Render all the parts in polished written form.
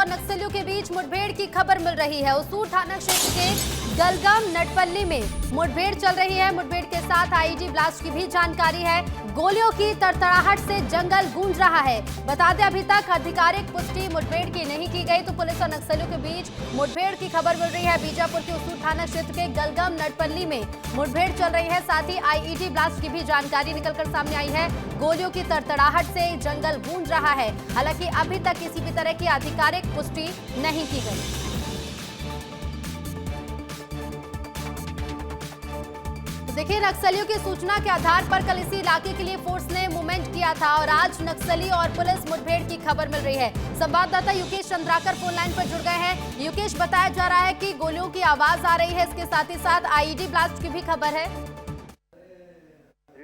और नक्सलियों के बीच मुठभेड़ की खबर मिल रही है। उसूर थाना क्षेत्र के गलगाम नटपल्ली में मुठभेड़ चल रही है। मुठभेड़ के साथ आईईडी ब्लास्ट की भी जानकारी है। गोलियों की तड़तड़ाहट से जंगल गूंज रहा है। बता दें, अभी तक आधिकारिक पुष्टि मुठभेड़ की नहीं की गई, तो पुलिस और नक्सलियों के बीच मुठभेड़ की खबर मिल रही है। बीजापुर के उसूर थाना क्षेत्र के गलगाम नटपल्ली में मुठभेड़ चल रही है। साथ ही आईईडी ब्लास्ट की भी जानकारी निकलकर सामने आई है। गोलियों की तड़तड़ाहट से जंगल गूंज रहा है। हालांकि अभी तक किसी भी तरह की आधिकारिक पुष्टि नहीं की गई। देखिए, नक्सलियों की सूचना के आधार पर कल इसी इलाके के लिए फोर्स ने मूवमेंट किया था और आज नक्सली और पुलिस मुठभेड़ की खबर मिल रही है। संवाददाता युकेश चंद्राकर फोन लाइन पर जुड़ गए हैं। युकेश, बताया जा रहा है कि गोलियों की आवाज आ रही है, इसके साथ ही साथ आईईडी ब्लास्ट की भी खबर है।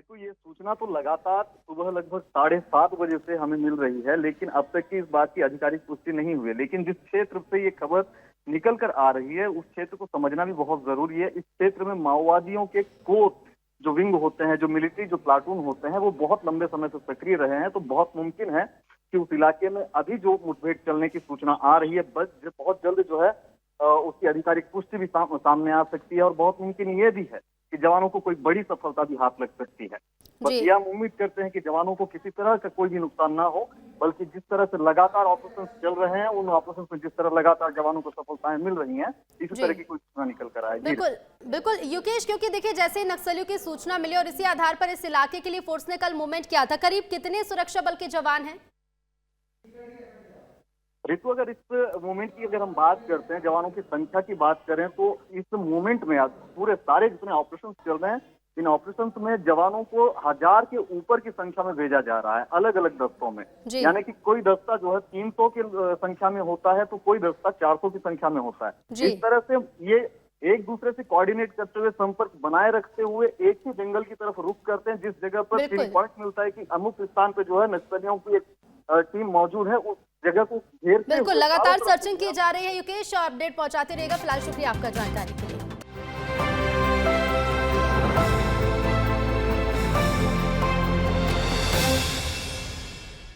तो ये सूचना तो लगातार सुबह लगभग 7:30 बजे से हमें मिल रही है, लेकिन अब तक की इस बात की आधिकारिक पुष्टि नहीं हुई है। लेकिन जिस क्षेत्र से ये खबर निकल कर आ रही है, उस क्षेत्र को समझना भी बहुत जरूरी है। इस क्षेत्र में माओवादियों के कोर जो विंग होते हैं, जो मिलिट्री जो प्लाटून होते हैं, वो बहुत लंबे समय से सक्रिय रहे हैं। तो बहुत मुमकिन है कि उस इलाके में अभी जो मुठभेड़ चलने की सूचना आ रही है, बस बहुत जल्द जो है उसकी आधिकारिक पुष्टि भी सामने आ सकती है। और बहुत मुमकिन ये भी है कि जवानों को कोई बड़ी सफलता भी हाथ लग सकती है। बस ये हम उम्मीद करते हैं कि जवानों को किसी तरह का कोई भी नुकसान ना हो, बल्कि जिस तरह से लगातार ऑपरेशन चल रहे हैं, उन ऑपरेशन में जिस तरह लगातार जवानों को सफलताएं मिल रही हैं, इसी तरह की कोई सूचना निकल कर आएगी। बिल्कुल बिल्कुल युकेश, क्योंकि देखिए, जैसे नक्सलियों की सूचना मिली और इसी आधार पर इस इलाके के लिए फोर्स ने कल मूवमेंट किया था। करीब कितने सुरक्षा बल के जवान हैं? ऋतु, अगर इस मूवमेंट की अगर हम बात करते हैं, जवानों की संख्या की बात करें, तो इस मूवमेंट में पूरे सारे जितने ऑपरेशन चल रहे हैं, इन ऑपरेशंस में जवानों को 1000 के ऊपर की संख्या में भेजा जा रहा है, अलग अलग दस्तों में। यानी कि कोई दस्ता जो है 300 की संख्या में होता है, तो कोई दस्ता 400 की संख्या में होता है। इस तरह से ये एक दूसरे से कोऑर्डिनेट करते हुए, संपर्क बनाए रखते हुए एक ही जंगल की तरफ रुख करते हैं। जिस जगह पर पिन पॉइंट मिलता है कि अमुक स्थान पे जो है नक्सलियों की एक टीम मौजूद है, उस जगह को घेरते बिल्कुल लगातार सर्चिंग की जा रही है। युकेश, अपडेट पहुंचाते रहिएगा। फिलहाल शुक्रिया आपका जानकारी के लिए।